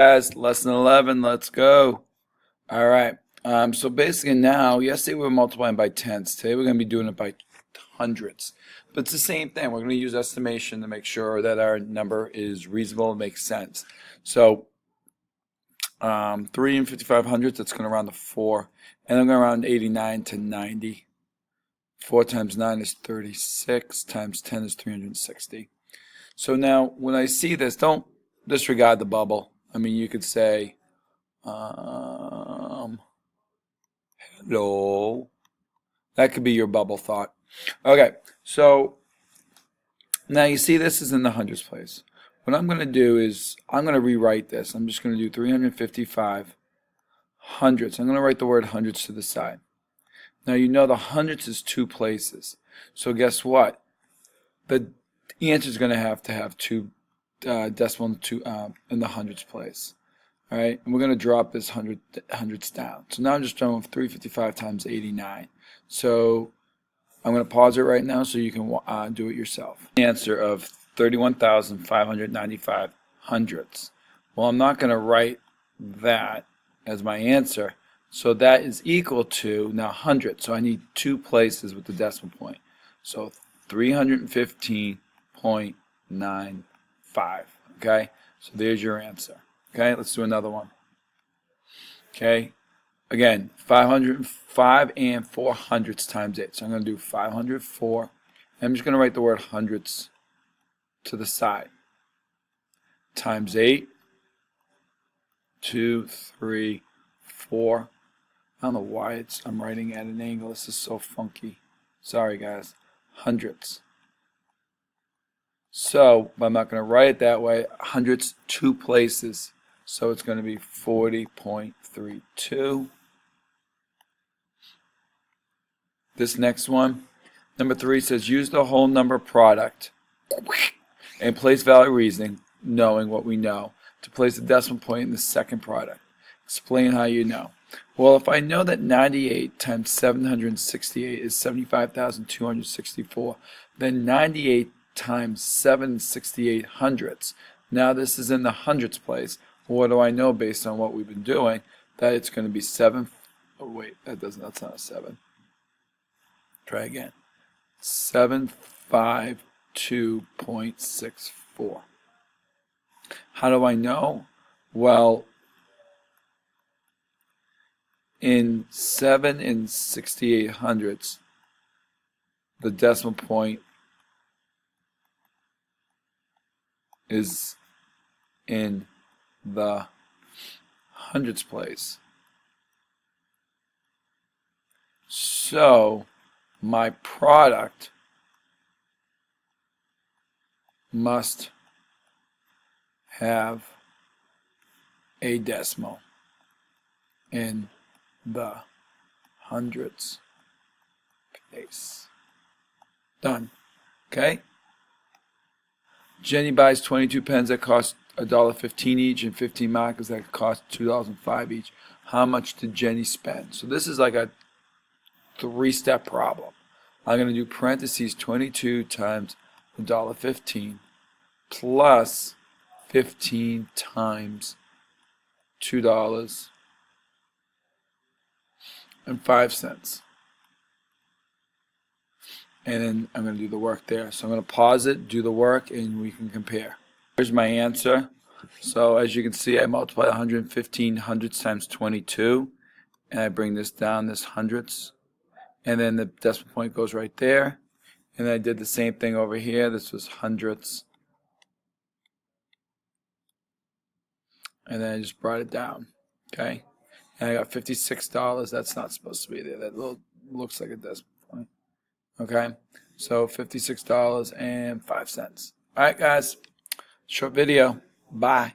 Guys, lesson 11, let's go. All right. So basically now, yesterday we were multiplying by tenths. Today we're going to be doing it by hundredths. But it's the same thing. We're going to use estimation to make sure that our number is reasonable and makes sense. So 3 and 55 hundredths, that's going to round to 4. And I'm going to round 89 to 90. 4 times 9 is 36, times 10 is 360. So now, when I see this, don't disregard the bubble. I mean, you could say, hello. That could be your bubble thought. Okay, so now you see this is in the hundreds place. What I'm going to do is I'm going to rewrite this. I'm just going to do 355 hundredths. I'm going to write the word hundreds to the side. Now you know the hundreds is two places. So guess what? The answer is going to have two decimal in the hundreds place. All right, and we're going to drop this hundreds down. So now I'm just done with 355 times 89. So I'm going to pause it right now so you can do it yourself. Answer of 31,595 hundredths. Well, I'm not going to write that as my answer. So that is equal to, now hundredths. So I need two places with the decimal point. So 315.95. Okay, so there's your answer. Okay, let's do another one. Okay, again, 505 and 4 hundredths times 8. So I'm going to do 504. I'm just going to write the word hundredths to the side. Times 8, 2, 3, 4. I don't know why I'm writing at an angle. This is so funky. Sorry, guys. Hundredths. So, I'm not going to write it that way. Hundredths, two places. So it's going to be 40.32. This next one, number 3 says use the whole number product and place value reasoning, knowing what we know, to place a decimal point in the second product. Explain how you know. Well, if I know that 98 times 768 is 75,264, then 98 times 768 hundredths. Now this is in the hundredths place. What do I know based on what we've been doing? That it's going to be 7. Oh wait, that's not a 7. Try again. 752.64. How do I know? Well, in 7 and 68 hundredths, the decimal point is in the hundredths place. So my product must have a decimal in the hundredths place. Done. Okay? Jenny buys 22 pens that cost $1.15 each and 15 markers that cost $2.05 each. How much did Jenny spend? So this is like a 3-step problem. I'm going to do parentheses 22 times $1.15 plus 15 times $2.05. And then I'm going to do the work there. So I'm going to pause it, do the work, and we can compare. Here's my answer. So as you can see, I multiply 115 hundredths times 22, and I bring this down, this hundredths, and then the decimal point goes right there. And I did the same thing over here. This was hundredths, and then I just brought it down. Okay, and I got $56. That's not supposed to be there. That looks like a decimal point. Okay, so $56.05. All right, guys, short video. Bye.